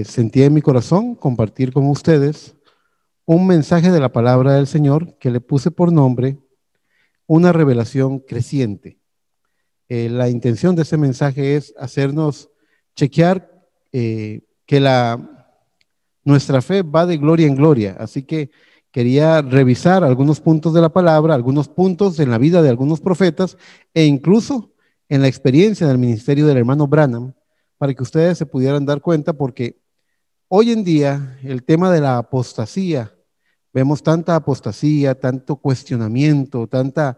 sentí en mi corazón compartir con ustedes un mensaje de la palabra del Señor que le puse por nombre una revelación creciente. La intención de ese mensaje es hacernos chequear que nuestra fe va de gloria en gloria. Así que quería revisar algunos puntos de la palabra, algunos puntos en la vida de algunos profetas e incluso en la experiencia del ministerio del hermano Branham, para que ustedes se pudieran dar cuenta, porque hoy en día el tema de la apostasía, vemos tanta apostasía, tanto cuestionamiento, tanta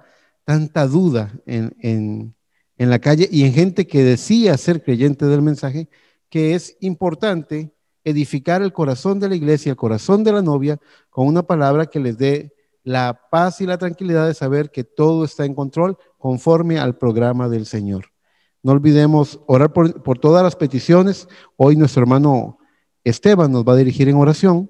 duda en la calle y en gente que decía ser creyente del mensaje, que es importante edificar el corazón de la iglesia, el corazón de la novia, con una palabra que les dé la paz y la tranquilidad de saber que todo está en control conforme al programa del Señor. No olvidemos orar por todas las peticiones. Hoy nuestro hermano Esteban nos va a dirigir en oración.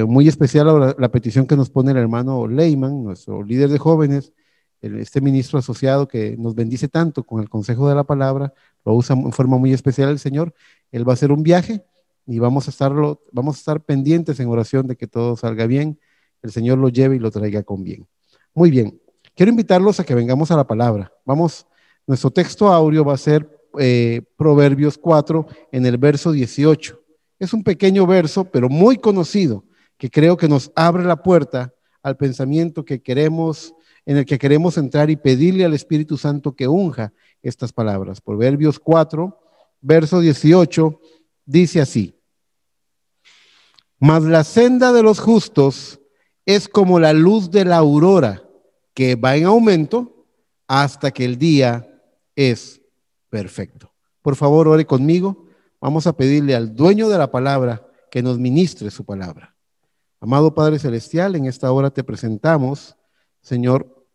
Muy especial la petición que nos pone el hermano Leyman, nuestro líder de jóvenes, este ministro asociado que nos bendice tanto con el consejo de la palabra, lo usa en forma muy especial el Señor. Él va a hacer un viaje y vamos a estar pendientes en oración de que todo salga bien, el Señor lo lleve y lo traiga con bien. Muy bien, quiero invitarlos a que vengamos a la palabra. Nuestro texto áureo va a ser Proverbios 4 en el verso 18. Es un pequeño verso, pero muy conocido, que creo que nos abre la puerta al pensamiento en el que queremos entrar y pedirle al Espíritu Santo que unja estas palabras. Proverbios 4, verso 18, dice así: mas la senda de los justos es como la luz de la aurora, que va en aumento hasta que el día es perfecto. Por favor, ore conmigo. Vamos a pedirle al dueño de la palabra que nos ministre su palabra. Amado Padre Celestial, en esta hora te presentamos, Señor,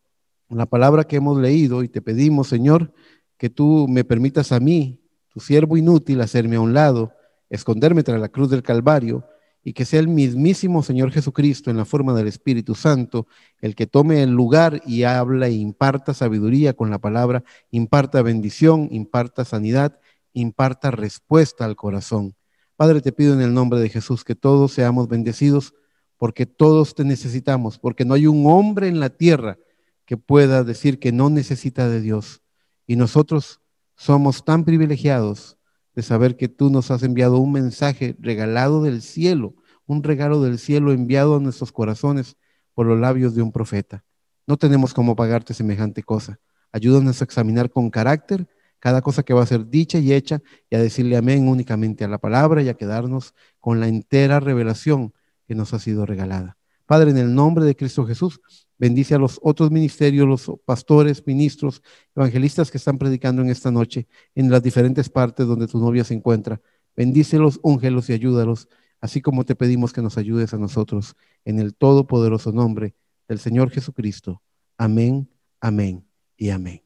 la palabra que hemos leído, y te pedimos, Señor, que tú me permitas a mí, tu siervo inútil, hacerme a un lado, esconderme tras la cruz del Calvario, y que sea el mismísimo Señor Jesucristo en la forma del Espíritu Santo el que tome el lugar y habla e imparta sabiduría con la palabra, imparta bendición, imparta sanidad, imparta respuesta al corazón. Padre, te pido en el nombre de Jesús que todos seamos bendecidos, porque todos te necesitamos, porque no hay un hombre en la tierra que pueda decir que no necesita de Dios. Y nosotros somos tan privilegiados de saber que tú nos has enviado un mensaje regalado del cielo, un regalo del cielo enviado a nuestros corazones por los labios de un profeta. No tenemos cómo pagarte semejante cosa. Ayúdanos a examinar con carácter cada cosa que va a ser dicha y hecha, y a decirle amén únicamente a la palabra y a quedarnos con la entera revelación que nos ha sido regalada. Padre, en el nombre de Cristo Jesús, bendice a los otros ministerios, los pastores, ministros, evangelistas que están predicando en esta noche en las diferentes partes donde tu novia se encuentra. Bendícelos, úngelos y ayúdalos, así como te pedimos que nos ayudes a nosotros en el todopoderoso nombre del Señor Jesucristo. Amén, amén y amén.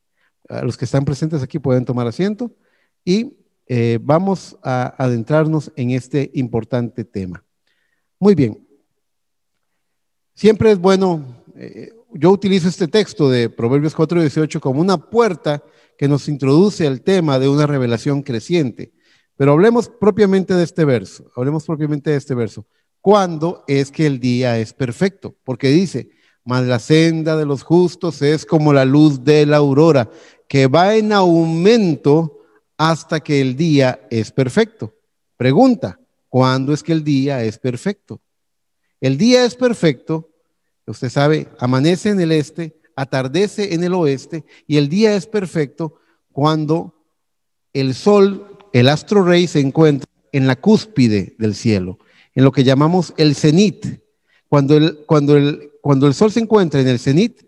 A los que están presentes aquí pueden tomar asiento y vamos a adentrarnos en este importante tema. Muy bien. Siempre es bueno, yo utilizo este texto de Proverbios 4:18 como una puerta que nos introduce al tema de una revelación creciente. Pero hablemos propiamente de este verso. ¿Cuándo es que el día es perfecto? Porque dice: mas la senda de los justos es como la luz de la aurora, que va en aumento hasta que el día es perfecto. Pregunta: ¿cuándo es que el día es perfecto? El día es perfecto, usted sabe, amanece en el este, atardece en el oeste, y el día es perfecto cuando el sol, el astro rey, se encuentra en la cúspide del cielo, en lo que llamamos el cenit. Cuando el sol se encuentra en el cenit,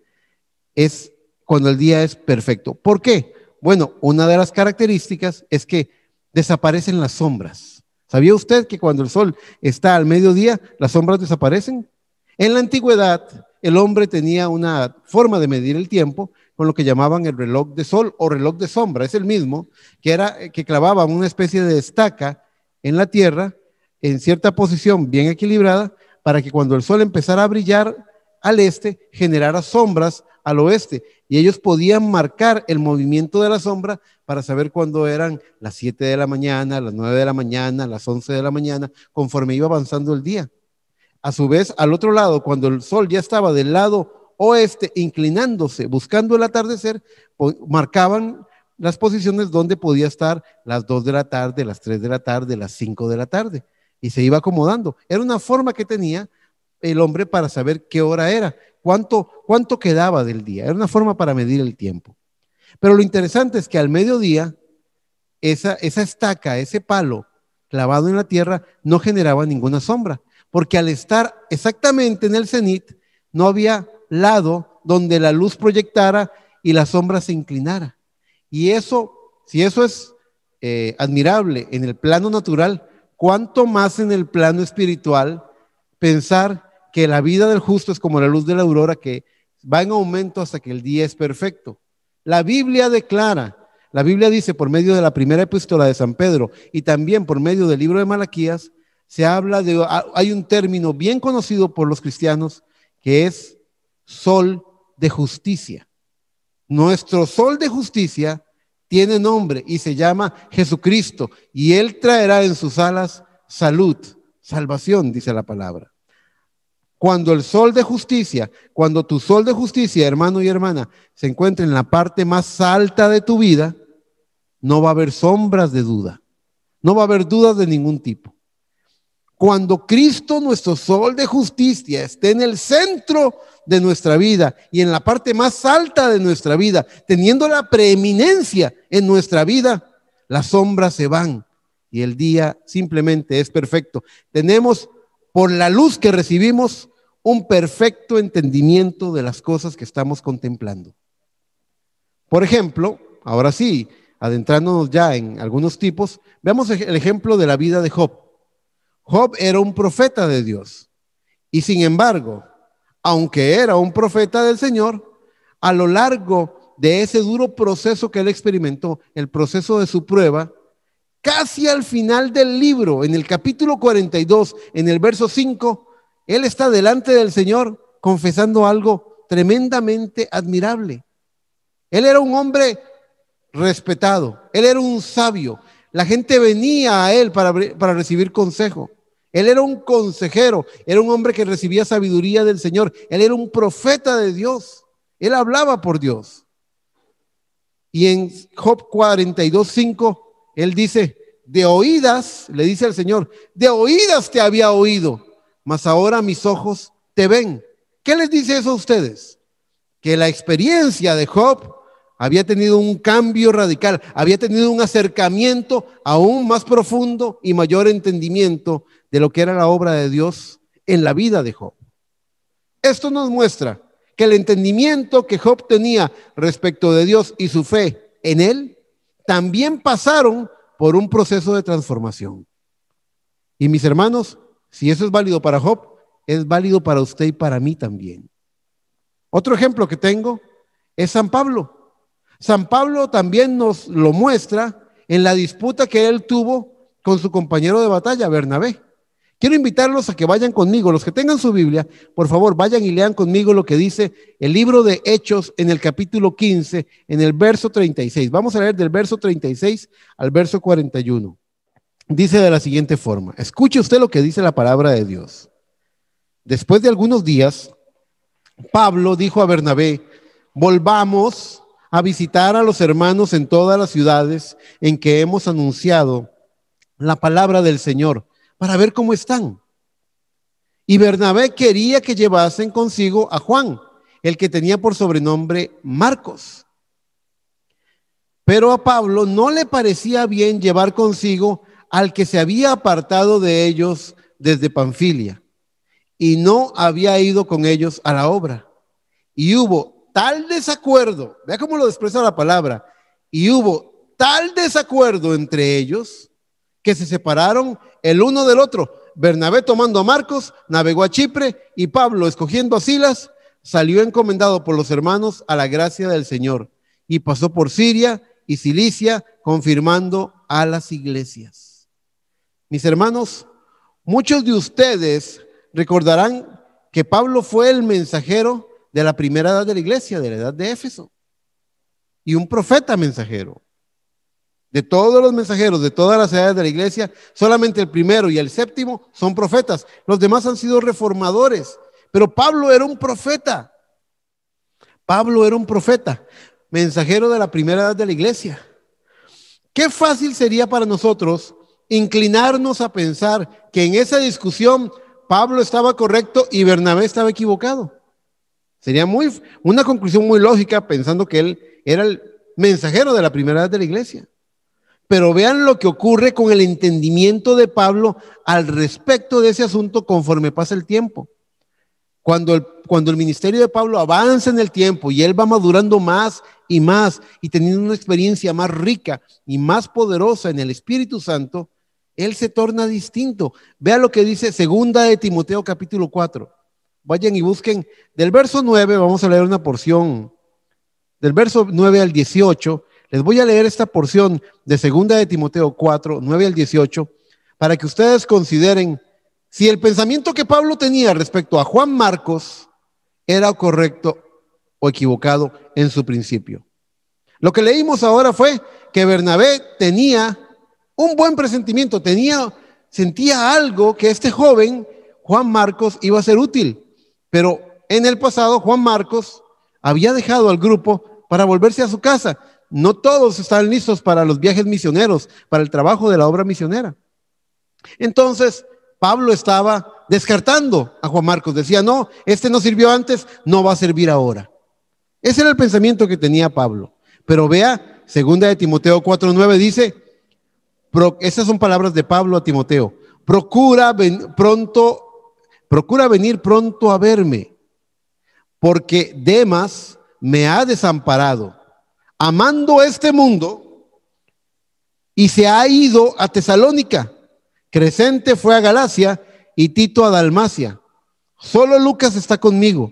es cuando el día es perfecto. ¿Por qué? Bueno, una de las características es que desaparecen las sombras. ¿Sabía usted que cuando el sol está al mediodía, las sombras desaparecen? En la antigüedad, el hombre tenía una forma de medir el tiempo con lo que llamaban el reloj de sol o reloj de sombra. Es el mismo, que clavaba una especie de estaca en la tierra en cierta posición bien equilibrada, para que cuando el sol empezara a brillar al este, generara sombras al oeste, y ellos podían marcar el movimiento de la sombra para saber cuándo eran las 7 de la mañana, las 9 de la mañana, las 11 de la mañana, conforme iba avanzando el día. A su vez, al otro lado, cuando el sol ya estaba del lado oeste, inclinándose, buscando el atardecer, marcaban las posiciones donde podía estar las 2 de la tarde, las 3 de la tarde, las 5 de la tarde, y se iba acomodando. Era una forma que tenía el hombre para saber qué hora era, cuánto quedaba del día. Era una forma para medir el tiempo. Pero lo interesante es que al mediodía, esa estaca, ese palo clavado en la tierra, no generaba ninguna sombra, porque al estar exactamente en el cenit, no había lado donde la luz proyectara y la sombra se inclinara. Y eso, si eso es admirable en el plano natural, cuánto más en el plano espiritual pensar que la vida del justo es como la luz de la aurora que va en aumento hasta que el día es perfecto. La Biblia declara, la Biblia dice por medio de la primera epístola de San Pedro y también por medio del libro de Malaquías, se habla de, hay un término bien conocido por los cristianos que es sol de justicia. Nuestro sol de justicia tiene nombre y se llama Jesucristo, y Él traerá en sus alas salud, salvación, dice la palabra. Cuando el sol de justicia, cuando tu sol de justicia, hermano y hermana, se encuentra en la parte más alta de tu vida, no va a haber sombras de duda, no va a haber dudas de ningún tipo. Cuando Cristo, nuestro sol de justicia, esté en el centro de nuestra vida y en la parte más alta de nuestra vida, teniendo la preeminencia en nuestra vida, las sombras se van y el día simplemente es perfecto. Tenemos, por la luz que recibimos, un perfecto entendimiento de las cosas que estamos contemplando. Por ejemplo, ahora sí, adentrándonos ya en algunos tipos, veamos el ejemplo de la vida de Job. Job era un profeta de Dios y sin embargo, aunque era un profeta del Señor, a lo largo de ese duro proceso que él experimentó, el proceso de su prueba, casi al final del libro, en el capítulo 42, en el verso 5, él está delante del Señor confesando algo tremendamente admirable. Él era un hombre respetado, él era un sabio, la gente venía a él para recibir consejo. Él era un consejero, era un hombre que recibía sabiduría del Señor. Él era un profeta de Dios. Él hablaba por Dios. Y en Job 42:5, él dice, de oídas, le dice al Señor, de oídas te había oído, mas ahora mis ojos te ven. ¿Qué les dice eso a ustedes? Que la experiencia de Job había tenido un cambio radical, había tenido un acercamiento aún más profundo y mayor entendimiento de lo que era la obra de Dios en la vida de Job. Esto nos muestra que el entendimiento que Job tenía respecto de Dios y su fe en él, también pasaron por un proceso de transformación. Y mis hermanos, si eso es válido para Job, es válido para usted y para mí también. Otro ejemplo que tengo es San Pablo. San Pablo también nos lo muestra en la disputa que él tuvo con su compañero de batalla, Bernabé. Quiero invitarlos a que vayan conmigo, los que tengan su Biblia, por favor, vayan y lean conmigo lo que dice el libro de Hechos en el capítulo 15, en el verso 36. Vamos a leer del verso 36 al verso 41. Dice de la siguiente forma, escuche usted lo que dice la palabra de Dios. Después de algunos días, Pablo dijo a Bernabé, volvamos a visitar a los hermanos en todas las ciudades en que hemos anunciado la palabra del Señor, para ver cómo están. Y Bernabé quería que llevasen consigo a Juan, el que tenía por sobrenombre Marcos. Pero a Pablo no le parecía bien llevar consigo al que se había apartado de ellos desde Panfilia y no había ido con ellos a la obra. Y hubo tal desacuerdo, vea cómo lo expresa la palabra, y hubo tal desacuerdo entre ellos que se separaron el uno del otro. Bernabé, tomando a Marcos, navegó a Chipre, y Pablo, escogiendo a Silas, salió encomendado por los hermanos a la gracia del Señor y pasó por Siria y Cilicia, confirmando a las iglesias. Mis hermanos, muchos de ustedes recordarán que Pablo fue el mensajero de la primera edad de la iglesia, de la edad de Éfeso, y un profeta mensajero. De todos los mensajeros, de todas las edades de la iglesia, solamente el primero y el séptimo son profetas. Los demás han sido reformadores. Pero Pablo era un profeta. Pablo era un profeta, mensajero de la primera edad de la iglesia. Qué fácil sería para nosotros inclinarnos a pensar que en esa discusión Pablo estaba correcto y Bernabé estaba equivocado. Sería una conclusión muy lógica pensando que él era el mensajero de la primera edad de la iglesia. Pero vean lo que ocurre con el entendimiento de Pablo al respecto de ese asunto conforme pasa el tiempo. Cuando el ministerio de Pablo avanza en el tiempo y él va madurando más y teniendo una experiencia más rica y más poderosa en el Espíritu Santo, él se torna distinto. Vean lo que dice segunda de Timoteo capítulo 4. Vayan y busquen del verso 9, vamos a leer una porción del verso 9 al 18. Les voy a leer esta porción de segunda de Timoteo 4, 9 al 18, para que ustedes consideren si el pensamiento que Pablo tenía respecto a Juan Marcos era correcto o equivocado en su principio. Lo que leímos ahora fue que Bernabé tenía un buen presentimiento, sentía algo que este joven, Juan Marcos, iba a ser útil. Pero en el pasado, Juan Marcos había dejado al grupo para volverse a su casa. No todos estaban listos para los viajes misioneros, para el trabajo de la obra misionera. Entonces, Pablo estaba descartando a Juan Marcos. Decía, no, este no sirvió antes, no va a servir ahora. Ese era el pensamiento que tenía Pablo. Pero vea, segunda de Timoteo 4:9 dice, esas son palabras de Pablo a Timoteo, procura venir pronto a verme, porque Demas me ha desamparado, amando este mundo, y se ha ido a Tesalónica. Crescente fue a Galacia y Tito a Dalmacia. Solo Lucas está conmigo.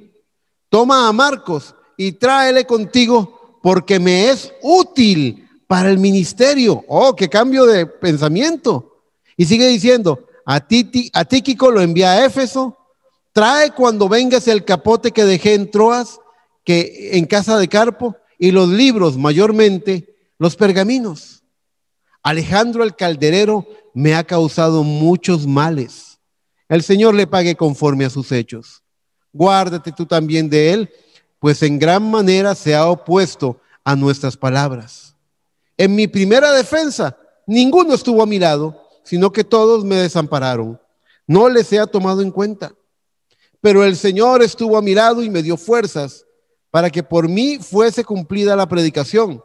Toma a Marcos y tráele contigo, porque me es útil para el ministerio. Oh, qué cambio de pensamiento. Y sigue diciendo, a Tíquico lo envía a Éfeso. Trae cuando vengas el capote que dejé en Troas, que en casa de Carpo, y los libros, mayormente los pergaminos. Alejandro el calderero me ha causado muchos males. El Señor le pague conforme a sus hechos. Guárdate tú también de él, pues en gran manera se ha opuesto a nuestras palabras. En mi primera defensa, ninguno estuvo a mi lado, sino que todos me desampararon. No les he tomado en cuenta. Pero el Señor estuvo a mi lado y me dio fuerzas para que por mí fuese cumplida la predicación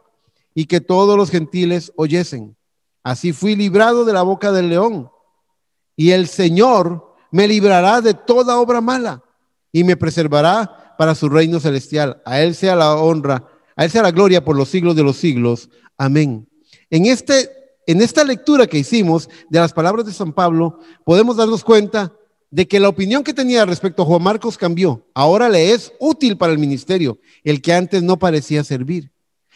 y que todos los gentiles oyesen. Así fui librado de la boca del león. Y el Señor me librará de toda obra mala y me preservará para su reino celestial. A él sea la honra, a él sea la gloria por los siglos de los siglos. Amén. En esta lectura que hicimos de las palabras de San Pablo, podemos darnos cuenta de que la opinión que tenía respecto a Juan Marcos cambió. Ahora le es útil para el ministerio, el que antes no parecía servir.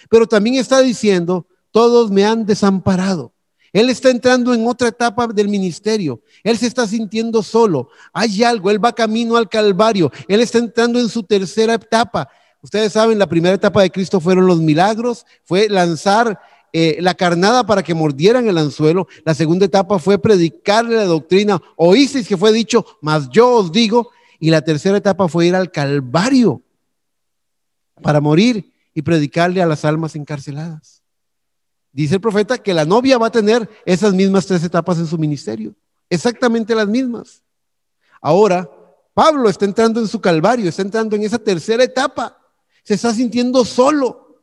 Pero también está diciendo, todos me han desamparado. Él está entrando en otra etapa del ministerio. Él se está sintiendo solo. Hay algo, él va camino al Calvario. Él está entrando en su tercera etapa. Ustedes saben, la primera etapa de Cristo fueron los milagros, fue lanzar la carnada para que mordieran el anzuelo. La segunda etapa fue predicarle la doctrina. Oísteis que fue dicho, mas yo os digo. Y la tercera etapa fue ir al Calvario para morir y predicarle a las almas encarceladas. Dice el profeta que la novia va a tener esas mismas tres etapas en su ministerio, exactamente las mismas. Ahora, Pablo está entrando en su Calvario, está entrando en esa tercera etapa, se está sintiendo solo.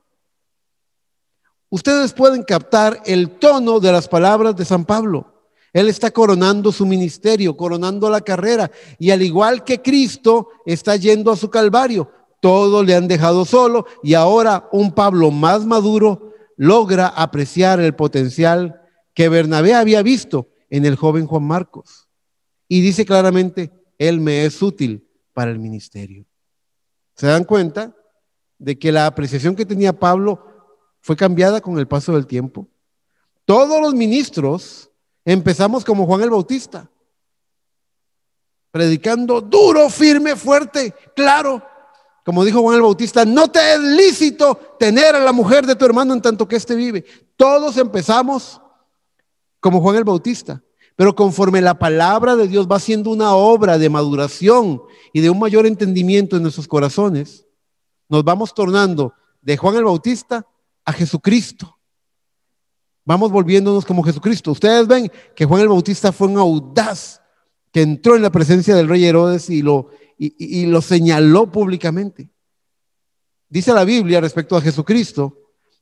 Ustedes pueden captar el tono de las palabras de San Pablo. Él está coronando su ministerio, coronando la carrera, y al igual que Cristo está yendo a su Calvario, todos le han dejado solo, y ahora un Pablo más maduro logra apreciar el potencial que Bernabé había visto en el joven Juan Marcos. Y dice claramente, él me es útil para el ministerio. ¿Se dan cuenta de que la apreciación que tenía Pablo fue cambiada con el paso del tiempo? Todos los ministros empezamos como Juan el Bautista, predicando duro, firme, fuerte, claro, como dijo Juan el Bautista, no te es lícito tener a la mujer de tu hermano en tanto que éste vive. Todos empezamos como Juan el Bautista, pero conforme la palabra de Dios va siendo una obra de maduración y de un mayor entendimiento en nuestros corazones, nos vamos tornando de Juan el Bautista a Jesucristo. Vamos volviéndonos como Jesucristo. Ustedes ven que Juan el Bautista fue un audaz que entró en la presencia del rey Herodes y lo señaló públicamente. Dice la Biblia respecto a Jesucristo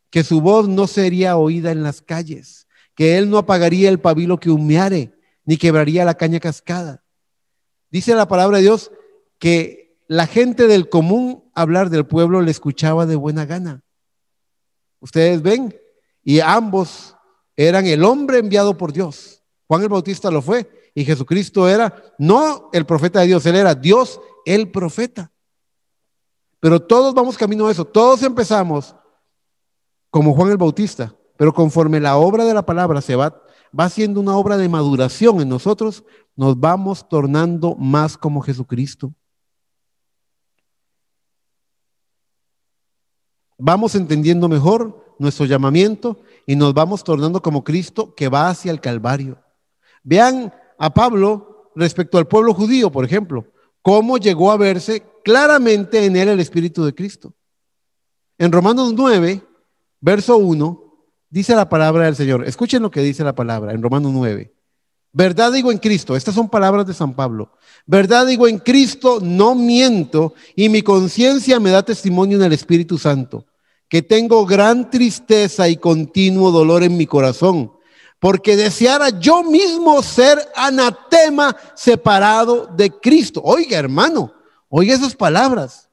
que su voz no sería oída en las calles, que él no apagaría el pabilo que humeare, ni quebraría la caña cascada. Dice la palabra de Dios que la gente del común hablar del pueblo le escuchaba de buena gana. Ustedes ven, y ambos eran el hombre enviado por Dios. Juan el Bautista lo fue, y Jesucristo era no el profeta de Dios, él era Dios el profeta. Pero todos vamos camino a eso, todos empezamos como Juan el Bautista, pero conforme la obra de la palabra se va haciendo una obra de maduración en nosotros, nos vamos tornando más como Jesucristo. Vamos entendiendo mejor nuestro llamamiento y nos vamos tornando como Cristo que va hacia el Calvario. Vean a Pablo respecto al pueblo judío, por ejemplo, cómo llegó a verse claramente en él el Espíritu de Cristo. En Romanos 9, verso 1, dice la palabra del Señor. Escuchen lo que dice la palabra en Romanos 9. Verdad digo en Cristo, estas son palabras de San Pablo. Verdad digo en Cristo, no miento, y mi conciencia me da testimonio en el Espíritu Santo, que tengo gran tristeza y continuo dolor en mi corazón, porque deseara yo mismo ser anatema, separado de Cristo. Oiga, hermano, oiga esas palabras.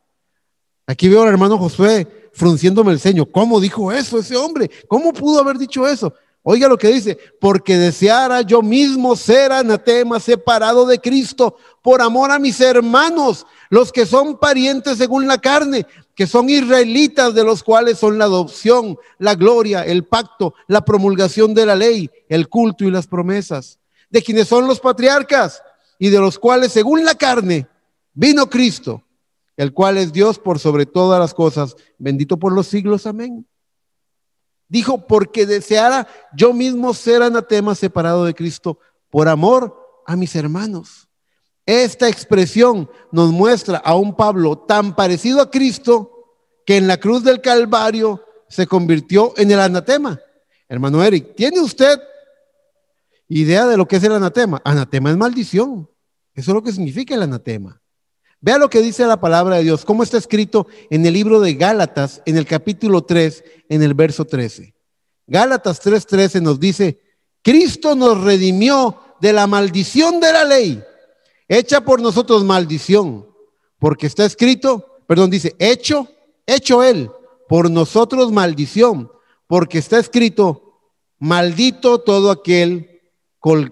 Aquí veo al hermano Josué frunciéndome el ceño. ¿Cómo dijo eso ese hombre? ¿Cómo pudo haber dicho eso? Oiga lo que dice, porque deseara yo mismo ser anatema, separado de Cristo, por amor a mis hermanos, los que son parientes según la carne, que son israelitas, de los cuales son la adopción, la gloria, el pacto, la promulgación de la ley, el culto y las promesas, de quienes son los patriarcas, y de los cuales según la carne vino Cristo, el cual es Dios por sobre todas las cosas, bendito por los siglos, amén. Dijo, porque deseara yo mismo ser anatema, separado de Cristo, por amor a mis hermanos. Esta expresión nos muestra a un Pablo tan parecido a Cristo que en la cruz del Calvario se convirtió en el anatema. Hermano Eric, ¿tiene usted idea de lo que es el anatema? Anatema es maldición. Eso es lo que significa el anatema. Vea lo que dice la palabra de Dios, cómo está escrito en el libro de Gálatas, en el capítulo 3, en el verso 13. Gálatas 3:13 nos dice, Cristo nos redimió de la maldición de la ley, hecha por nosotros maldición, porque está escrito, dice, hecho él, por nosotros maldición, porque está escrito, maldito todo aquel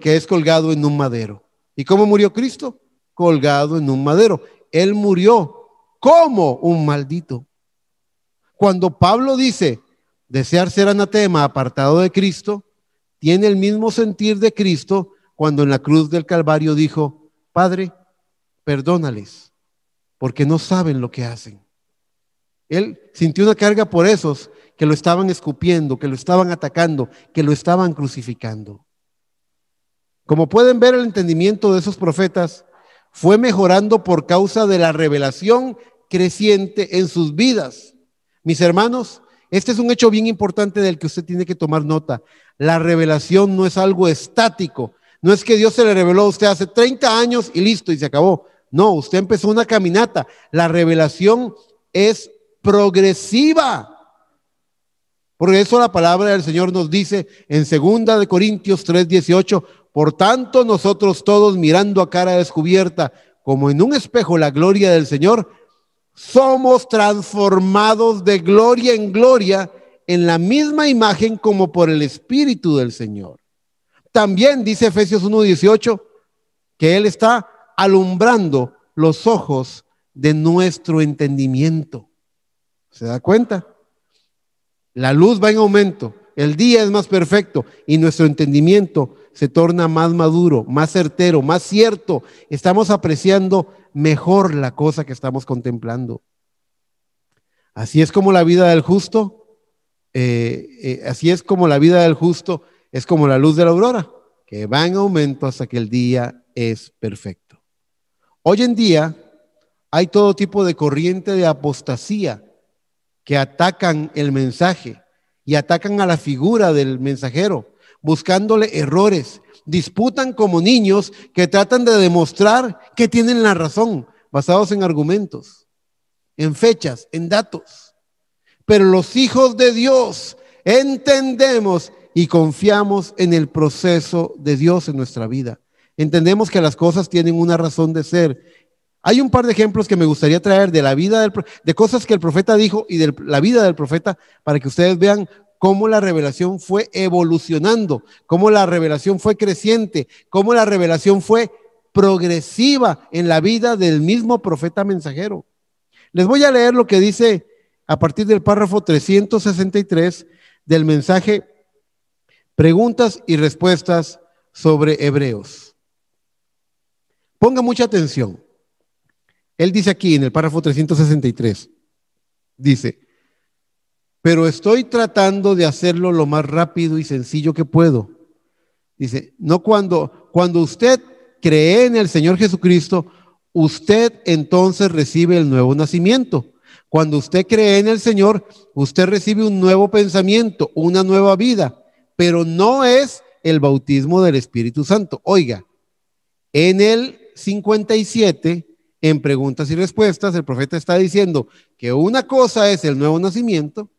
que es colgado en un madero. ¿Y cómo murió Cristo? Colgado en un madero. Él murió como un maldito. Cuando Pablo dice desear ser anatema, apartado de Cristo, tiene el mismo sentir de Cristo cuando en la cruz del Calvario dijo, Padre, perdónales, porque no saben lo que hacen. Él sintió una carga por esos que lo estaban escupiendo, que lo estaban atacando, que lo estaban crucificando. Como pueden ver, el entendimiento de esos profetas fue mejorando por causa de la revelación creciente en sus vidas. Mis hermanos, este es un hecho bien importante del que usted tiene que tomar nota. La revelación no es algo estático. No es que Dios se le reveló a usted hace 30 años y listo, y se acabó. No, usted empezó una caminata. La revelación es progresiva. Por eso la palabra del Señor nos dice en 2 Corintios 3:18, por tanto nosotros todos mirando a cara descubierta, como en un espejo la gloria del Señor, somos transformados de gloria en gloria en la misma imagen como por el Espíritu del Señor. También dice Efesios 1:18 que Él está alumbrando los ojos de nuestro entendimiento. ¿Se da cuenta? La luz va en aumento, el día es más perfecto y nuestro entendimiento se torna más maduro, más certero, más cierto. Estamos apreciando mejor la cosa que estamos contemplando. Así es como la vida del justo, así es como la vida del justo es como la luz de la aurora, que va en aumento hasta que el día es perfecto. Hoy en día hay todo tipo de corriente de apostasía que atacan el mensaje y atacan a la figura del mensajero, buscándole errores. Disputan como niños que tratan de demostrar que tienen la razón, basados en argumentos, en fechas, en datos. Pero los hijos de Dios entendemos y confiamos en el proceso de Dios en nuestra vida. Entendemos que las cosas tienen una razón de ser. Hay un par de ejemplos que me gustaría traer de la vida de cosas que el profeta dijo y de la vida del profeta para que ustedes vean cómo la revelación fue evolucionando, cómo la revelación fue creciente, cómo la revelación fue progresiva en la vida del mismo profeta mensajero. Les voy a leer lo que dice a partir del párrafo 363 del mensaje Preguntas y Respuestas sobre Hebreos. Ponga mucha atención. Él dice aquí en el párrafo 363, dice, pero estoy tratando de hacerlo lo más rápido y sencillo que puedo. Dice, no cuando usted cree en el Señor Jesucristo, usted entonces recibe el nuevo nacimiento. Cuando usted cree en el Señor, usted recibe un nuevo pensamiento, una nueva vida, pero no es el bautismo del Espíritu Santo. Oiga, en el 57, en preguntas y respuestas, el profeta está diciendo que una cosa es el nuevo nacimiento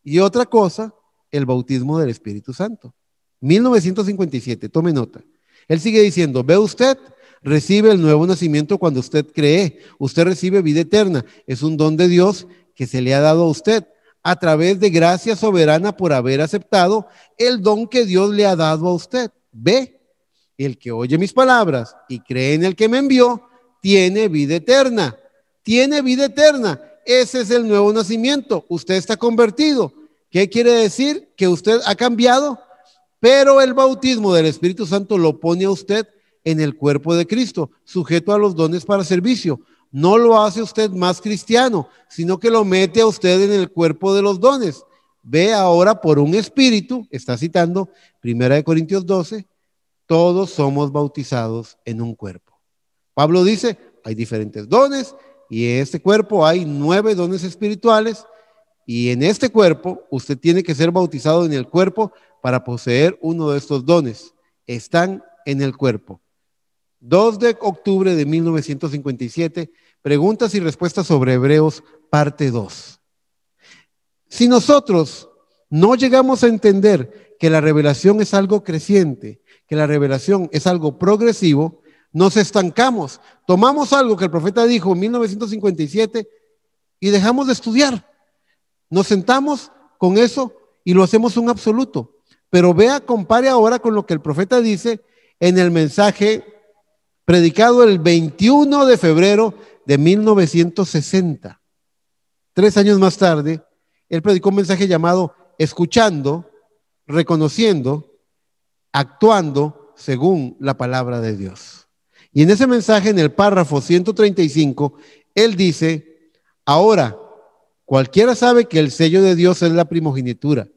y otra cosa, el bautismo del Espíritu Santo. 1957, tome nota. Él sigue diciendo, ve usted, recibe el nuevo nacimiento cuando usted cree, usted recibe vida eterna, es un don de Dios que se le ha dado a usted a través de gracia soberana por haber aceptado el don que Dios le ha dado a usted. Ve, el que oye mis palabras y cree en el que me envió, tiene vida eterna, tiene vida eterna. Ese es el nuevo nacimiento, usted está convertido. ¿Qué quiere decir? Que usted ha cambiado, pero el bautismo del Espíritu Santo lo pone a usted en el cuerpo de Cristo, sujeto a los dones para servicio. No lo hace usted más cristiano, sino que lo mete a usted en el cuerpo de los dones. Ve ahora por un espíritu, está citando 1 Corintios 12, todos somos bautizados en un cuerpo. Pablo dice, hay diferentes dones y en este cuerpo hay 9 dones espirituales y en este cuerpo usted tiene que ser bautizado en el cuerpo para poseer uno de estos dones. Están en el cuerpo. 2 de octubre de 1957, preguntas y respuestas sobre Hebreos, parte 2. Si nosotros no llegamos a entender que la revelación es algo creciente, que la revelación es algo progresivo, nos estancamos, tomamos algo que el profeta dijo en 1957 y dejamos de estudiar. Nos sentamos con eso y lo hacemos un absoluto. Pero vea, compare ahora con lo que el profeta dice en el mensaje predicado el 21 de febrero de 1960. 3 años más tarde, él predicó un mensaje llamado Escuchando, Reconociendo, Actuando según la palabra de Dios. Y en ese mensaje, en el párrafo 135, él dice, ahora, cualquiera sabe que el sello de Dios es la primogenitura,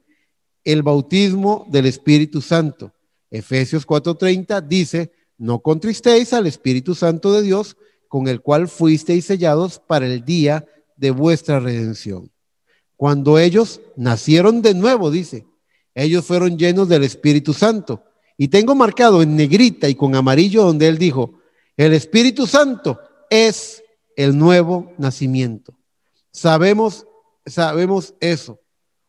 el bautismo del Espíritu Santo. Efesios 4:30 dice, no contristéis al Espíritu Santo de Dios, con el cual fuisteis sellados para el día de vuestra redención. Cuando ellos nacieron de nuevo, dice, ellos fueron llenos del Espíritu Santo. Y tengo marcado en negrita y con amarillo donde él dijo, el Espíritu Santo es el nuevo nacimiento. Sabemos eso.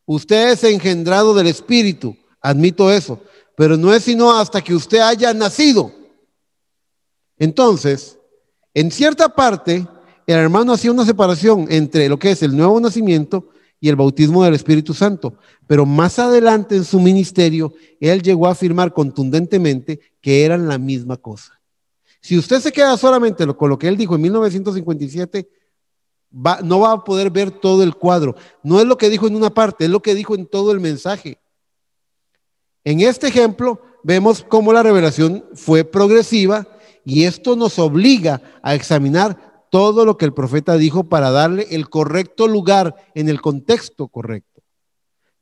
Usted es engendrado del Espíritu, admito eso, pero no es sino hasta que usted haya nacido. Entonces, en cierta parte, el hermano hacía una separación entre lo que es el nuevo nacimiento y el bautismo del Espíritu Santo, pero más adelante en su ministerio, él llegó a afirmar contundentemente que eran la misma cosa. Si usted se queda solamente con lo que él dijo en 1957, no va a poder ver todo el cuadro. No es lo que dijo en una parte, es lo que dijo en todo el mensaje. En este ejemplo, vemos cómo la revelación fue progresiva y esto nos obliga a examinar todo lo que el profeta dijo para darle el correcto lugar en el contexto correcto.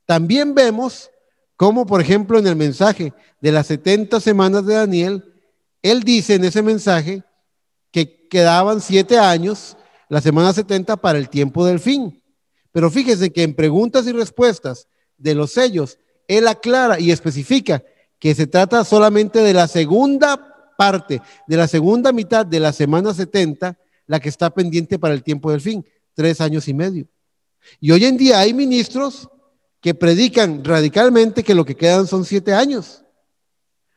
También vemos cómo, por ejemplo, en el mensaje de las 70 semanas de Daniel, él dice en ese mensaje que quedaban 7 años, la semana 70, para el tiempo del fin. Pero fíjense que en preguntas y respuestas de los sellos, él aclara y especifica que se trata solamente de la segunda parte, de la segunda mitad de la semana 70, la que está pendiente para el tiempo del fin, 3 años y medio. Y hoy en día hay ministros que predican radicalmente que lo que quedan son 7 años.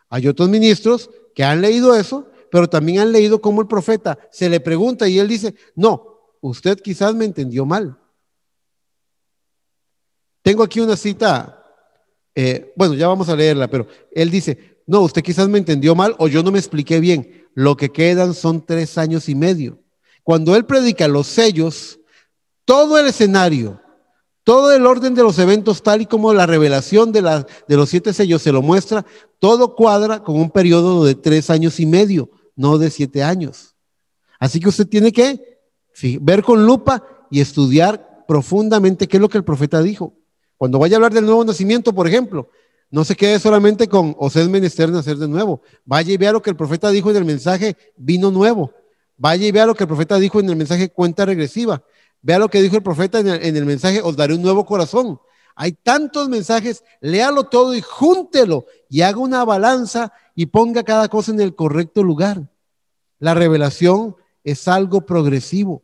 Hay otros ministros que han leído eso, pero también han leído cómo el profeta se le pregunta y él dice, no, usted quizás me entendió mal. Tengo aquí una cita, bueno, ya vamos a leerla, pero él dice, no, usted quizás me entendió mal o yo no me expliqué bien. Lo que quedan son 3 años y medio. Cuando él predica los sellos, todo el escenario, todo el orden de los eventos, tal y como la revelación de los 7 sellos se lo muestra, todo cuadra con un periodo de 3 años y medio, no de 7 años. Así que usted tiene que ver con lupa y estudiar profundamente qué es lo que el profeta dijo. Cuando vaya a hablar del nuevo nacimiento, por ejemplo, no se quede solamente con os es menester nacer de nuevo. Vaya y vea lo que el profeta dijo en el mensaje vino nuevo. Vaya y vea lo que el profeta dijo en el mensaje cuenta regresiva. Vea lo que dijo el profeta en el mensaje os daré un nuevo corazón. Hay tantos mensajes, léalo todo y júntelo y haga una balanza y ponga cada cosa en el correcto lugar. La revelación es algo progresivo.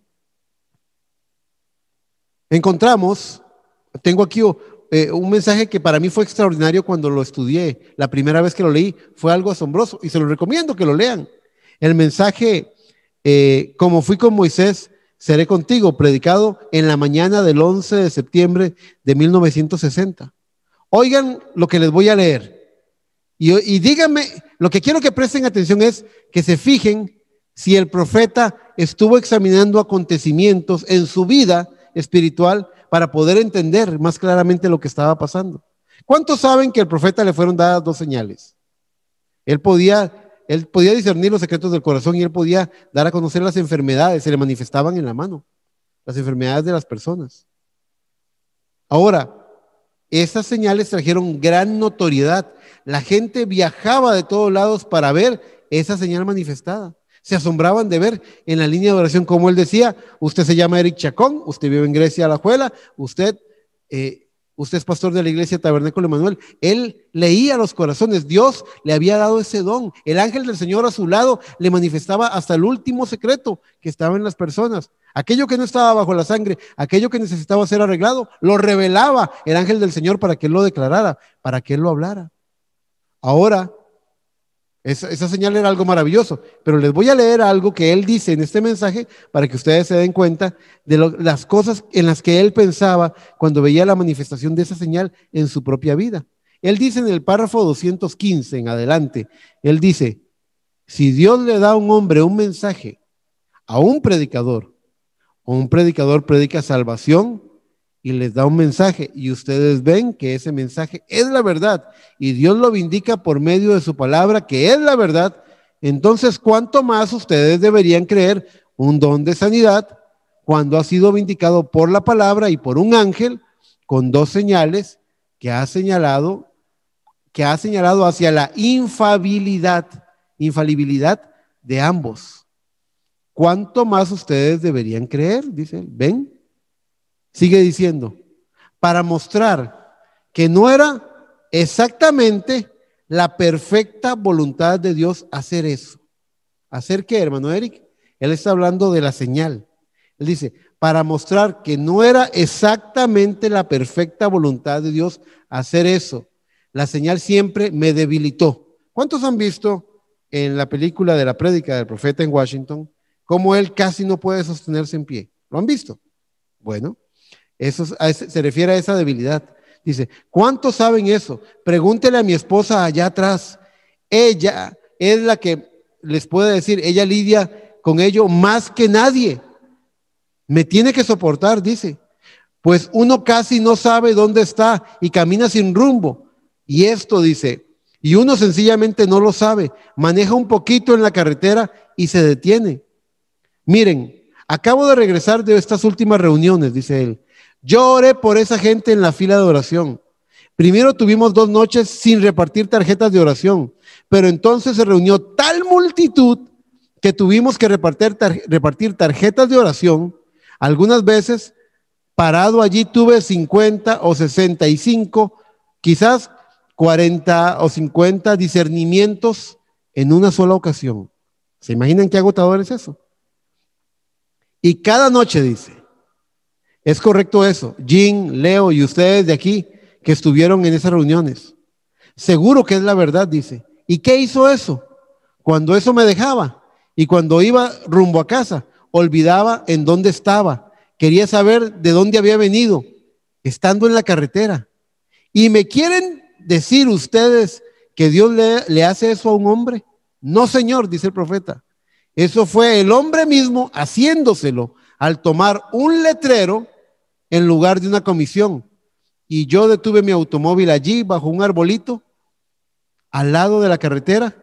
Encontramos, tengo aquí un mensaje que para mí fue extraordinario cuando lo estudié. La primera vez que lo leí fue algo asombroso y se lo recomiendo que lo lean. El mensaje, como fui con Moisés, seré contigo, predicado en la mañana del 11 de septiembre de 1960. Oigan lo que les voy a leer. Y díganme, lo que quiero que presten atención es que se fijen si el profeta estuvo examinando acontecimientos en su vida espiritual para poder entender más claramente lo que estaba pasando. ¿Cuántos saben que al profeta le fueron dadas 2 señales? Él podía discernir los secretos del corazón y él podía dar a conocer las enfermedades, se le manifestaban en la mano, las enfermedades de las personas. Ahora, esas señales trajeron gran notoriedad. La gente viajaba de todos lados para ver esa señal manifestada. Se asombraban de ver en la línea de oración como él decía, usted se llama Eric Chacón, usted vive en Grecia, Alajuela, usted es pastor de la iglesia Tabernáculo Emanuel. Él leía los corazones, Dios le había dado ese don. El ángel del Señor a su lado le manifestaba hasta el último secreto que estaba en las personas. Aquello que no estaba bajo la sangre, aquello que necesitaba ser arreglado, lo revelaba el ángel del Señor para que él lo declarara, para que él lo hablara. Ahora, esa señal era algo maravilloso, pero les voy a leer algo que él dice en este mensaje para que ustedes se den cuenta de las cosas en las que él pensaba cuando veía la manifestación de esa señal en su propia vida. Él dice en el párrafo 215 en adelante, él dice, si Dios le da a un hombre un mensaje a un predicador, o un predicador predica salvación y les da un mensaje y ustedes ven que ese mensaje es la verdad y Dios lo vindica por medio de su palabra que es la verdad, entonces ¿cuánto más ustedes deberían creer un don de sanidad cuando ha sido vindicado por la palabra y por un ángel con 2 señales que ha señalado hacia la infalibilidad de ambos? ¿Cuánto más ustedes deberían creer? Dice él. ¿Ven? Sigue diciendo, para mostrar que no era exactamente la perfecta voluntad de Dios hacer eso. ¿Hacer qué, hermano Eric? Él está hablando de la señal. Él dice, para mostrar que no era exactamente la perfecta voluntad de Dios hacer eso. La señal siempre me debilitó. ¿Cuántos han visto en la película de la prédica del profeta en Washington cómo él casi no puede sostenerse en pie? ¿Lo han visto? Bueno. Eso se refiere a esa debilidad. Dice, ¿cuántos saben eso? Pregúntele a mi esposa allá atrás. Ella es la que les puede decir, ella lidia con ello más que nadie. Me tiene que soportar, dice. Pues uno casi no sabe dónde está y camina sin rumbo. Y esto dice, y uno sencillamente no lo sabe. Maneja un poquito en la carretera y se detiene. Miren, Acabo de regresar de estas últimas reuniones, dice él. Yo oré por esa gente en la fila de oración. Primero tuvimos 2 noches sin repartir tarjetas de oración, pero entonces se reunió tal multitud que tuvimos que repartir tarjetas de oración. Algunas veces parado allí tuve 50 o 65, quizás 40 o 50 discernimientos en una sola ocasión. ¿Se imaginan qué agotador es eso? Y cada noche dice, es correcto eso, Jim, Leo y ustedes de aquí que estuvieron en esas reuniones. Seguro que es la verdad, dice. ¿Y qué hizo eso? Cuando eso me dejaba y cuando iba rumbo a casa, olvidaba en dónde estaba. Quería saber de dónde había venido, estando en la carretera. ¿Y me quieren decir ustedes que Dios le hace eso a un hombre? No, señor, dice el profeta. Eso fue el hombre mismo haciéndoselo al tomar un letrero en lugar de una comisión. Y yo detuve mi automóvil allí bajo un arbolito al lado de la carretera,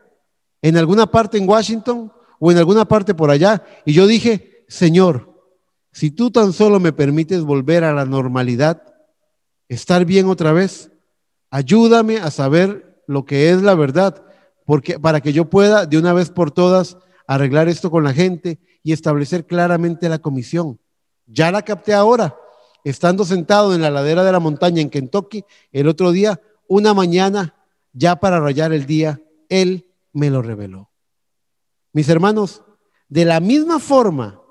en alguna parte en Washington o en alguna parte por allá. Y yo dije, Señor, si tú tan solo me permites volver a la normalidad, estar bien otra vez, ayúdame a saber lo que es la verdad, porque para que yo pueda de una vez por todas arreglar esto con la gente y establecer claramente la comisión. Ya la capté ahora, estando sentado en la ladera de la montaña en Kentucky, el otro día, una mañana, ya para rayar el día, Él me lo reveló. Mis hermanos, de la misma forma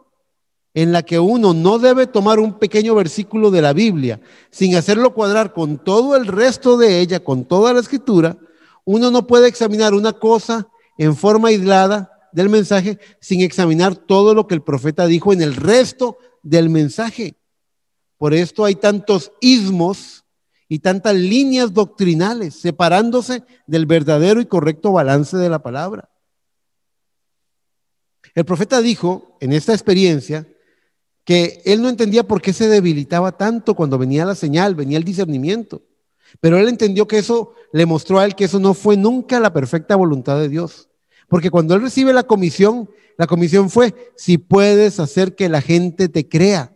en la que uno no debe tomar un pequeño versículo de la Biblia sin hacerlo cuadrar con todo el resto de ella, con toda la escritura, uno no puede examinar una cosa en forma aislada del mensaje sin examinar todo lo que el profeta dijo en el resto del mensaje. Por esto hay tantos ismos y tantas líneas doctrinales separándose del verdadero y correcto balance de la palabra. El profeta dijo en esta experiencia que él no entendía por qué se debilitaba tanto cuando venía la señal, venía el discernimiento. Pero él entendió que eso le mostró a él que eso no fue nunca la perfecta voluntad de Dios. Porque cuando él recibe la comisión fue, si puedes hacer que la gente te crea.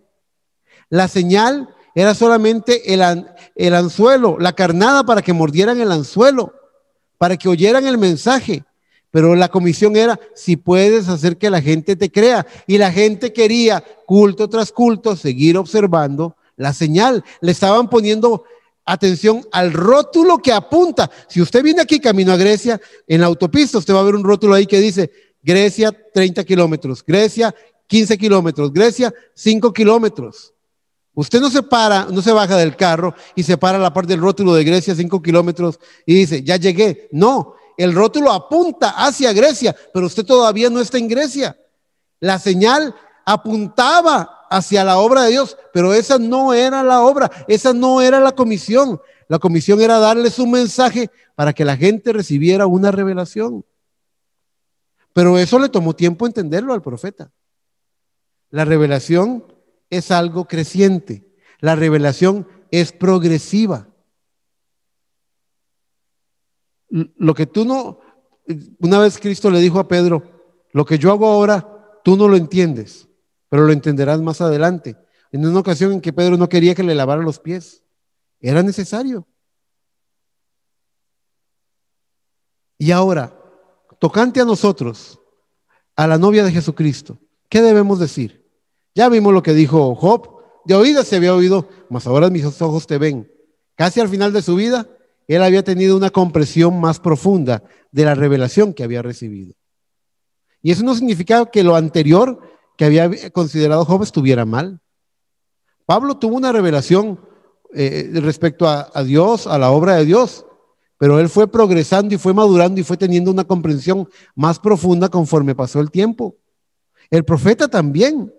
La señal era solamente el anzuelo, la carnada para que mordieran el anzuelo, para que oyeran el mensaje. Pero la comisión era, si puedes hacer que la gente te crea. Y la gente quería, culto tras culto, seguir observando la señal. Le estaban poniendo atención al rótulo que apunta. Si usted viene aquí camino a Grecia, en la autopista usted va a ver un rótulo ahí que dice, Grecia 30 kilómetros, Grecia 15 kilómetros, Grecia 5 kilómetros. Usted no se para, no se baja del carro y se para a la parte del rótulo de Grecia 5 kilómetros y dice, ya llegué. No. El rótulo apunta hacia Grecia, pero usted todavía no está en Grecia. La señal apuntaba hacia la obra de Dios, pero esa no era la obra, esa no era la comisión. La comisión era darles un mensaje para que la gente recibiera una revelación. Pero eso le tomó tiempo entenderlo al profeta. La revelación es algo creciente, la revelación es progresiva. Lo que tú no, una vez Cristo le dijo a Pedro, lo que yo hago ahora, tú no lo entiendes, pero lo entenderás más adelante. En una ocasión en que Pedro no quería que le lavara los pies, era necesario. Y ahora, tocante a nosotros, a la novia de Jesucristo, ¿qué debemos decir? Ya vimos lo que dijo Job, de oídas se había oído, mas ahora mis ojos te ven. Casi al final de su vida, él había tenido una comprensión más profunda de la revelación que había recibido. Y eso no significaba que lo anterior que había considerado Job estuviera mal. Pablo tuvo una revelación respecto a Dios, a la obra de Dios, pero él fue progresando y fue madurando y fue teniendo una comprensión más profunda conforme pasó el tiempo. El profeta también.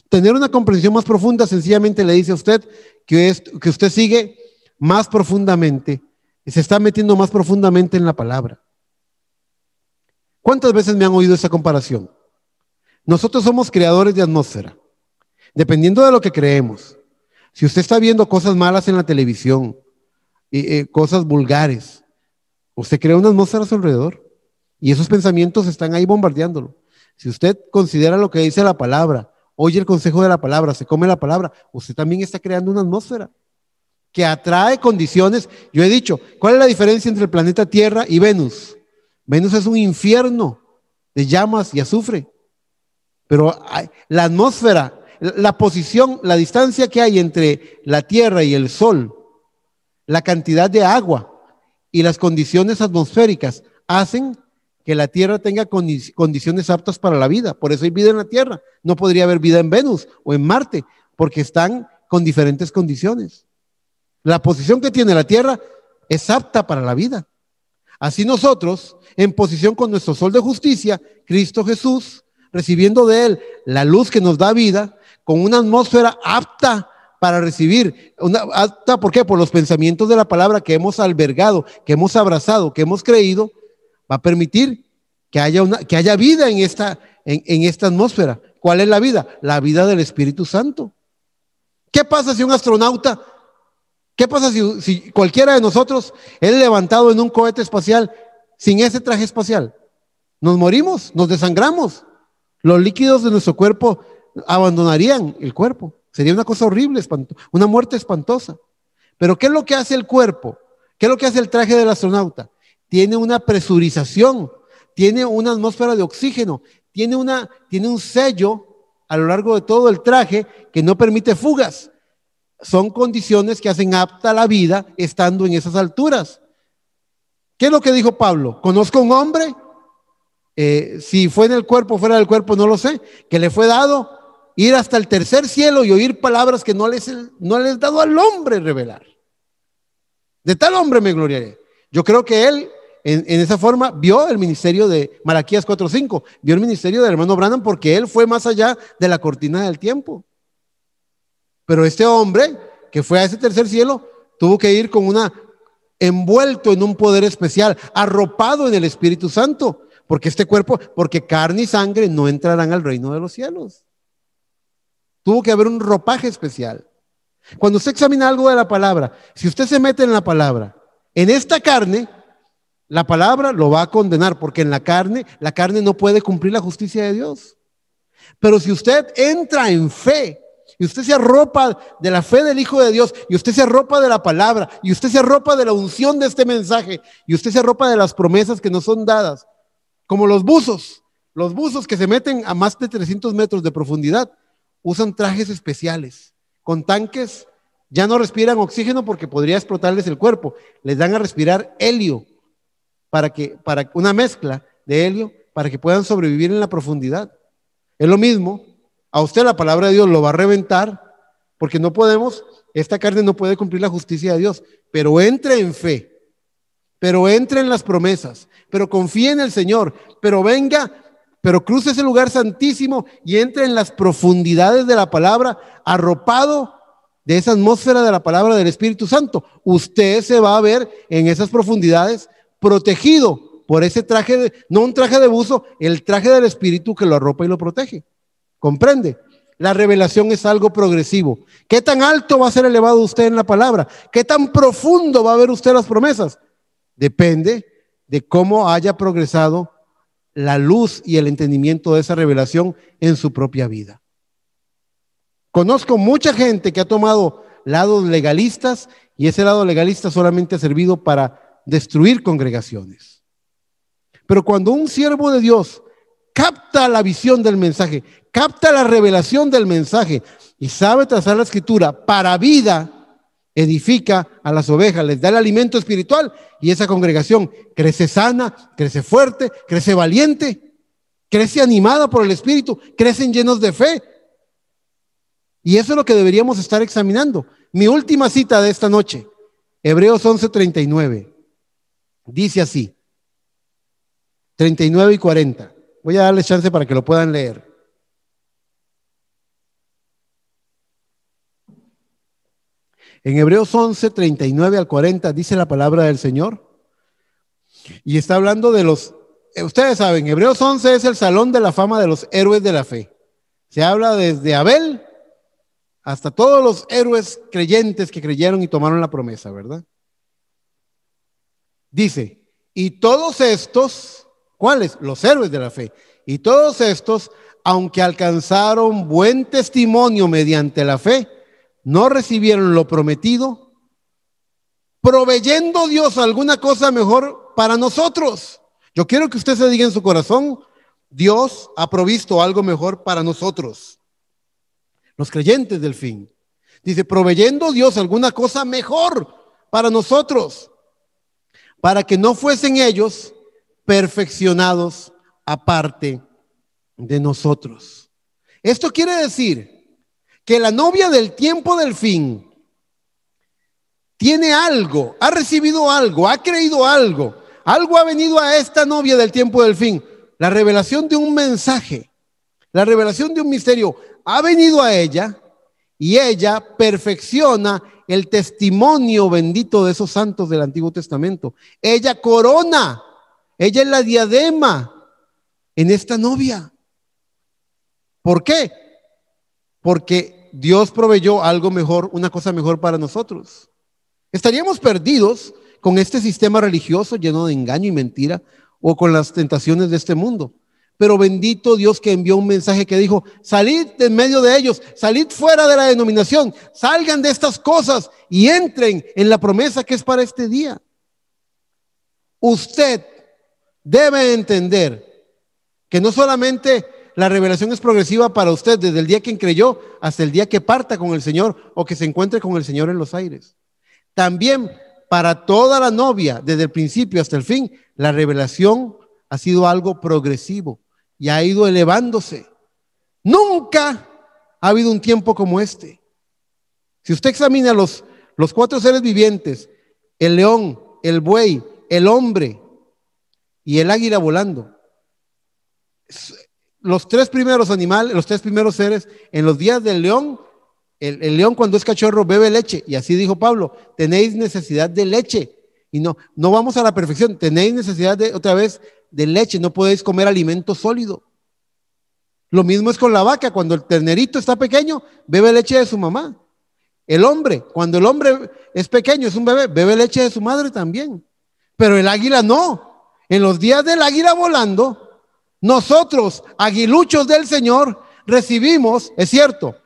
Tener una comprensión más profunda sencillamente le dice a usted que usted sigue más profundamente, se está metiendo más profundamente en la palabra. ¿Cuántas veces me han oído esa comparación? Nosotros somos creadores de atmósfera, dependiendo de lo que creemos. Si usted está viendo cosas malas en la televisión, cosas vulgares, usted crea una atmósfera a su alrededor y esos pensamientos están ahí bombardeándolo. Si usted considera lo que dice la palabra, oye el consejo de la palabra, se come la palabra, usted también está creando una atmósfera que atrae condiciones. Yo he dicho, ¿cuál es la diferencia entre el planeta Tierra y Venus? Venus es un infierno de llamas y azufre, pero la atmósfera, la posición, la distancia que hay entre la Tierra y el Sol, la cantidad de agua y las condiciones atmosféricas hacen que la Tierra tenga condiciones aptas para la vida. Por eso hay vida en la Tierra. No podría haber vida en Venus o en Marte, porque están con diferentes condiciones. La posición que tiene la Tierra es apta para la vida. Así nosotros, en posición con nuestro sol de justicia, Cristo Jesús, recibiendo de Él la luz que nos da vida, con una atmósfera apta para recibir, apta, ¿por qué? Por los pensamientos de la palabra que hemos albergado, que hemos abrazado, que hemos creído, va a permitir que haya vida en esta atmósfera. ¿Cuál es la vida? La vida del Espíritu Santo. ¿Qué pasa si un astronauta, qué pasa si cualquiera de nosotros es levantado en un cohete espacial sin ese traje espacial? Nos morimos, nos desangramos. Los líquidos de nuestro cuerpo abandonarían el cuerpo. Sería una cosa horrible, una muerte espantosa. Pero ¿qué es lo que hace el cuerpo? ¿Qué es lo que hace el traje del astronauta? Tiene una presurización, tiene una atmósfera de oxígeno, tiene un sello a lo largo de todo el traje que no permite fugas. Son condiciones que hacen apta la vida estando en esas alturas. ¿Qué es lo que dijo Pablo? Conozco a un hombre, si fue en el cuerpo o fuera del cuerpo, no lo sé, que le fue dado ir hasta el tercer cielo y oír palabras que no les dado al hombre revelar. De tal hombre me gloriaré. Yo creo que él, en esa forma, vio el ministerio de Malaquías 4:5, vio el ministerio del hermano Branham, porque él fue más allá de la cortina del tiempo. Pero este hombre que fue a ese tercer cielo tuvo que ir envuelto en un poder especial, arropado en el Espíritu Santo, porque porque carne y sangre no entrarán al reino de los cielos. Tuvo que haber un ropaje especial. Cuando usted examina algo de la palabra, si usted se mete en la palabra, en esta carne, la palabra lo va a condenar, porque en la carne no puede cumplir la justicia de Dios. Pero si usted entra en fe, y usted se arropa de la fe del Hijo de Dios, y usted se arropa de la palabra, y usted se arropa de la unción de este mensaje, y usted se arropa de las promesas que nos son dadas, como los buzos que se meten a más de 300 metros de profundidad, usan trajes especiales, con tanques, ya no respiran oxígeno porque podría explotarles el cuerpo, les dan a respirar helio, para una mezcla de helio, para que puedan sobrevivir en la profundidad. Es lo mismo, a usted la palabra de Dios lo va a reventar, porque esta carne no puede cumplir la justicia de Dios, pero entre en fe, pero entre en las promesas, pero confíe en el Señor, pero cruce ese lugar santísimo y entre en las profundidades de la palabra, arropado de esa atmósfera de la palabra del Espíritu Santo. Usted se va a ver en esas profundidades protegido por ese traje, no un traje de buzo, el traje del Espíritu que lo arropa y lo protege. ¿Comprende? La revelación es algo progresivo. ¿Qué tan alto va a ser elevado usted en la palabra? ¿Qué tan profundo va a ver usted las promesas? Depende de cómo haya progresado la luz y el entendimiento de esa revelación en su propia vida. Conozco mucha gente que ha tomado lados legalistas y ese lado legalista solamente ha servido para destruir congregaciones. Pero cuando un siervo de Dios capta la visión del mensaje, capta la revelación del mensaje y sabe trazar la escritura para vida, edifica a las ovejas, les da el alimento espiritual y esa congregación crece sana, crece fuerte, crece valiente, crece animada por el Espíritu, crecen llenos de fe. Y eso es lo que deberíamos estar examinando. Mi última cita de esta noche, Hebreos 11:39, dice así, 39 y 40. Voy a darles chance para que lo puedan leer. En Hebreos 11:39 al 40 dice la palabra del Señor y está hablando de ustedes saben, Hebreos 11 es el salón de la fama de los héroes de la fe. Se habla desde Abel hasta todos los héroes creyentes que creyeron y tomaron la promesa, ¿verdad? Dice, y todos estos, ¿cuáles? Los héroes de la fe. Y todos estos, aunque alcanzaron buen testimonio mediante la fe, no recibieron lo prometido, proveyendo Dios alguna cosa mejor para nosotros. Yo quiero que usted se diga en su corazón, Dios ha provisto algo mejor para nosotros, los creyentes del fin. Dice, proveyendo Dios alguna cosa mejor para nosotros, para que no fuesen ellos perfeccionados aparte de nosotros. Esto quiere decir que la novia del tiempo del fin tiene algo, ha recibido algo, ha creído algo, algo ha venido a esta novia del tiempo del fin. La revelación de un mensaje, la revelación de un misterio ha venido a ella y ella perfecciona el testimonio bendito de esos santos del Antiguo Testamento. Ella corona, ella es la diadema en esta novia. ¿Por qué? Porque Dios proveyó algo mejor, una cosa mejor para nosotros. Estaríamos perdidos con este sistema religioso lleno de engaño y mentira o con las tentaciones de este mundo. Pero bendito Dios que envió un mensaje que dijo, salid de en medio de ellos, salid fuera de la denominación, salgan de estas cosas y entren en la promesa que es para este día. Usted debe entender que no solamente la revelación es progresiva para usted desde el día que creyó hasta el día que parta con el Señor o que se encuentre con el Señor en los aires. También para toda la novia, desde el principio hasta el fin, la revelación ha sido algo progresivo y ha ido elevándose. Nunca ha habido un tiempo como este. Si usted examina los cuatro seres vivientes, el león, el buey, el hombre y el águila volando, los tres primeros animales, los tres primeros seres, en los días del león, el león cuando es cachorro bebe leche, y así dijo Pablo, tenéis necesidad de leche, y no vamos a la perfección, tenéis necesidad de, otra vez, de leche, no podéis comer alimento sólido. Lo mismo es con la vaca, cuando el ternerito está pequeño, bebe leche de su mamá. El hombre, cuando el hombre es pequeño, es un bebé, bebe leche de su madre también. Pero el águila no. En los días del águila volando, nosotros, aguiluchos del Señor, recibimos, es cierto,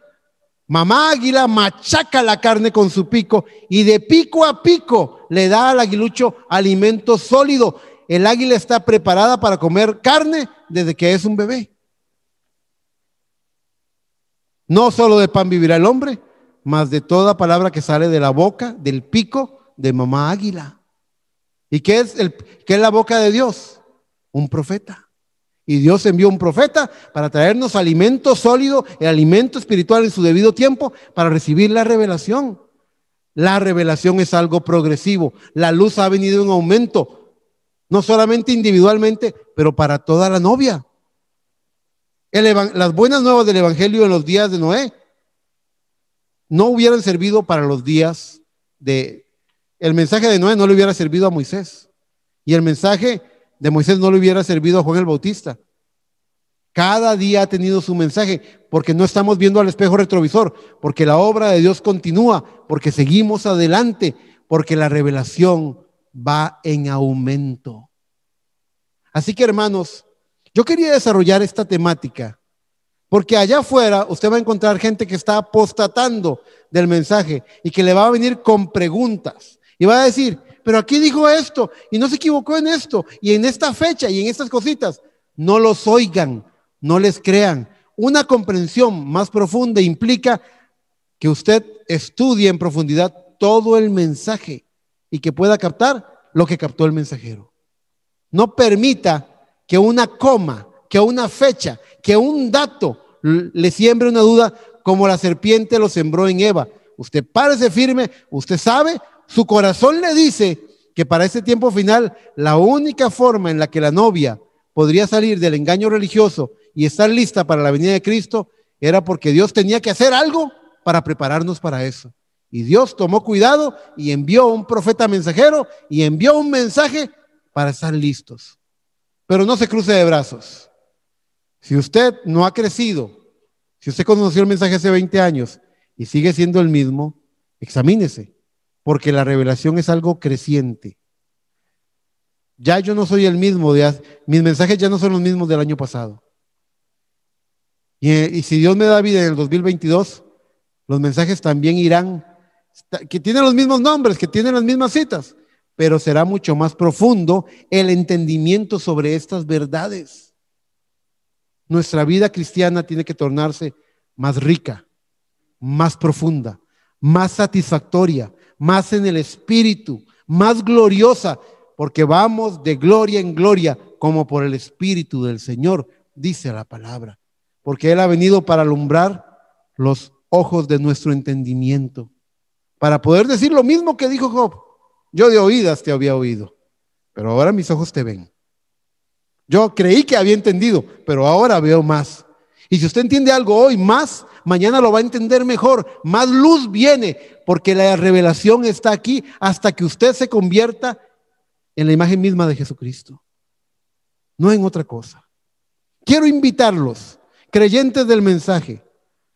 mamá águila machaca la carne con su pico y de pico a pico le da al aguilucho alimento sólido. El águila está preparada para comer carne desde que es un bebé. No solo de pan vivirá el hombre, mas de toda palabra que sale de la boca, del pico de mamá águila. ¿Y qué es la boca de Dios? Un profeta. Y Dios envió un profeta para traernos alimento sólido, el alimento espiritual en su debido tiempo, para recibir la revelación. La revelación es algo progresivo. La luz ha venido en aumento, no solamente individualmente, pero para toda la novia. Las buenas nuevas del evangelio en los días de Noé no hubieran servido para los días el mensaje de Noé no le hubiera servido a Moisés, y el mensaje de Moisés no le hubiera servido a Juan el Bautista. Cada día ha tenido su mensaje, porque no estamos viendo al espejo retrovisor, porque la obra de Dios continúa, porque seguimos adelante, porque la revelación va en aumento. Así que, hermanos, yo quería desarrollar esta temática, porque allá afuera usted va a encontrar gente que está apostatando del mensaje y que le va a venir con preguntas y va a decir, pero aquí dijo esto y no se equivocó en esto y en esta fecha y en estas cositas. No los oigan, no les crean. Una comprensión más profunda implica que usted estudie en profundidad todo el mensaje y que pueda captar lo que captó el mensajero. No permita que una coma, que una fecha, que un dato le siembre una duda como la serpiente lo sembró en Eva. Usted párese firme, usted sabe, su corazón le dice que para este tiempo final la única forma en la que la novia podría salir del engaño religioso y estar lista para la venida de Cristo era porque Dios tenía que hacer algo para prepararnos para eso. Y Dios tomó cuidado y envió un profeta mensajero y envió un mensaje para estar listos. Pero no se cruce de brazos. Si usted no ha crecido, si usted conoció el mensaje hace 20 años y sigue siendo el mismo, examínese, porque la revelación es algo creciente. Ya yo no soy el mismo, mis mensajes ya no son los mismos del año pasado. Y si Dios me da vida en el 2022, los mensajes también irán, que tienen los mismos nombres, que tienen las mismas citas, pero será mucho más profundo el entendimiento sobre estas verdades. Nuestra vida cristiana tiene que tornarse más rica, más profunda, más satisfactoria, más en el espíritu, más gloriosa, porque vamos de gloria en gloria, como por el Espíritu del Señor, dice la palabra, porque Él ha venido para alumbrar los ojos de nuestro entendimiento, para poder decir lo mismo que dijo Job: yo de oídas te había oído, pero ahora mis ojos te ven. Yo creí que había entendido, pero ahora veo más. Y si usted entiende algo hoy más, mañana lo va a entender mejor. Más luz viene, porque la revelación está aquí hasta que usted se convierta en la imagen misma de Jesucristo, no en otra cosa. Quiero invitarlos, creyentes del mensaje,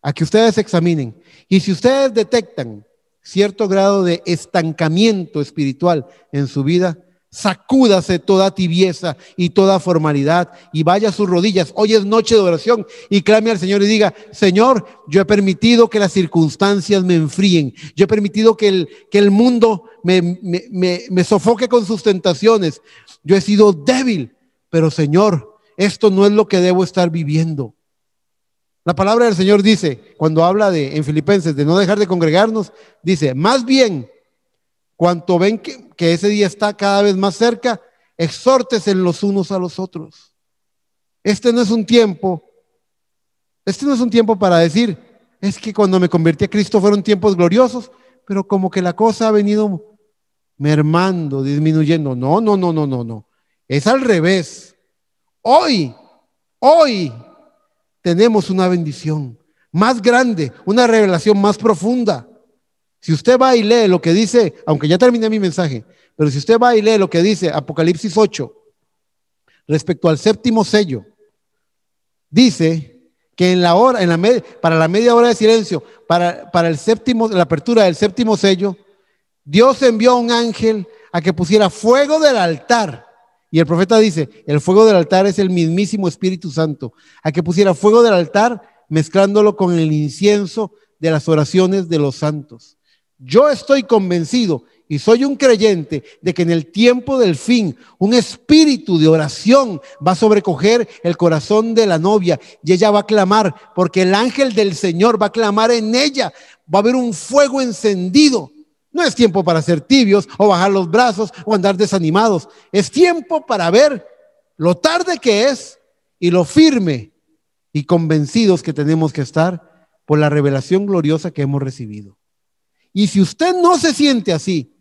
a que ustedes examinen. Y si ustedes detectan cierto grado de estancamiento espiritual en su vida, sacúdase toda tibieza y toda formalidad y vaya a sus rodillas. Hoy es noche de oración y clame al Señor y diga: Señor, yo he permitido que las circunstancias me enfríen, yo he permitido que el mundo me sofoque con sus tentaciones, yo he sido débil, pero Señor, esto no es lo que debo estar viviendo. La palabra del Señor dice, cuando habla en Filipenses de no dejar de congregarnos, dice: más bien, cuanto ven que ese día está cada vez más cerca, exhórtense los unos a los otros. Este no es un tiempo para decir: es que cuando me convertí a Cristo fueron tiempos gloriosos, pero como que la cosa ha venido mermando, disminuyendo. No. Es al revés. Hoy tenemos una bendición más grande, una revelación más profunda. Si usted va y lee lo que dice, aunque ya terminé mi mensaje, pero si usted va y lee lo que dice Apocalipsis 8 respecto al séptimo sello, dice que para la media hora de silencio, para la apertura del séptimo sello, Dios envió a un ángel a que pusiera fuego del altar. Y el profeta dice: el fuego del altar es el mismísimo Espíritu Santo. A que pusiera fuego del altar mezclándolo con el incienso de las oraciones de los santos. Yo estoy convencido y soy un creyente de que en el tiempo del fin un espíritu de oración va a sobrecoger el corazón de la novia y ella va a clamar, porque el ángel del Señor va a clamar en ella. Va a haber un fuego encendido. No es tiempo para ser tibios o bajar los brazos o andar desanimados. Es tiempo para ver lo tarde que es y lo firme y convencidos que tenemos que estar por la revelación gloriosa que hemos recibido. Y si usted no se siente así,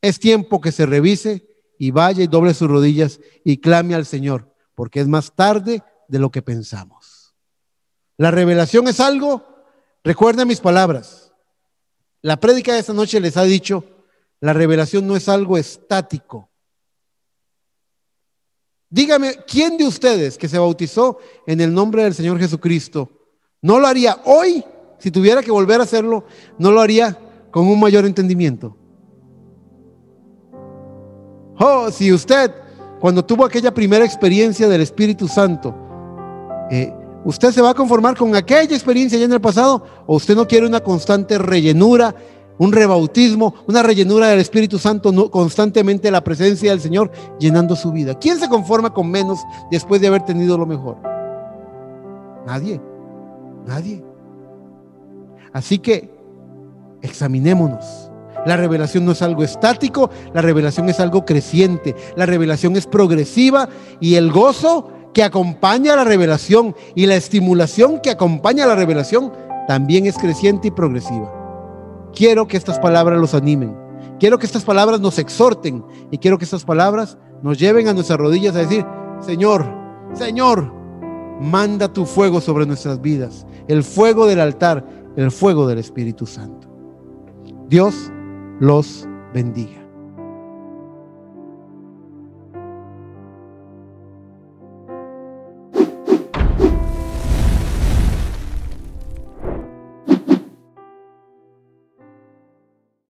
es tiempo que se revise y vaya y doble sus rodillas y clame al Señor, porque es más tarde de lo que pensamos. La revelación es algo, recuerden mis palabras. La prédica de esta noche les ha dicho: la revelación no es algo estático. Dígame, ¿quién de ustedes que se bautizó en el nombre del Señor Jesucristo no lo haría hoy? Si tuviera que volver a hacerlo, ¿no lo haría con un mayor entendimiento? Oh, si usted, cuando tuvo aquella primera experiencia del Espíritu Santo, ¿usted se va a conformar con aquella experiencia ya en el pasado? ¿O usted no quiere una constante rellenura, un rebautismo, una rellenura del Espíritu Santo, no, constantemente la presencia del Señor llenando su vida? ¿Quién se conforma con menos después de haber tenido lo mejor? Nadie. Así que examinémonos. La revelación no es algo estático, la revelación es algo creciente, la revelación es progresiva, y el gozo que acompaña a la revelación y la estimulación que acompaña a la revelación también es creciente y progresiva. Quiero que estas palabras los animen, quiero que estas palabras nos exhorten y quiero que estas palabras nos lleven a nuestras rodillas a decir: Señor, manda tu fuego sobre nuestras vidas, el fuego del altar, el fuego del Espíritu Santo. Dios los bendiga.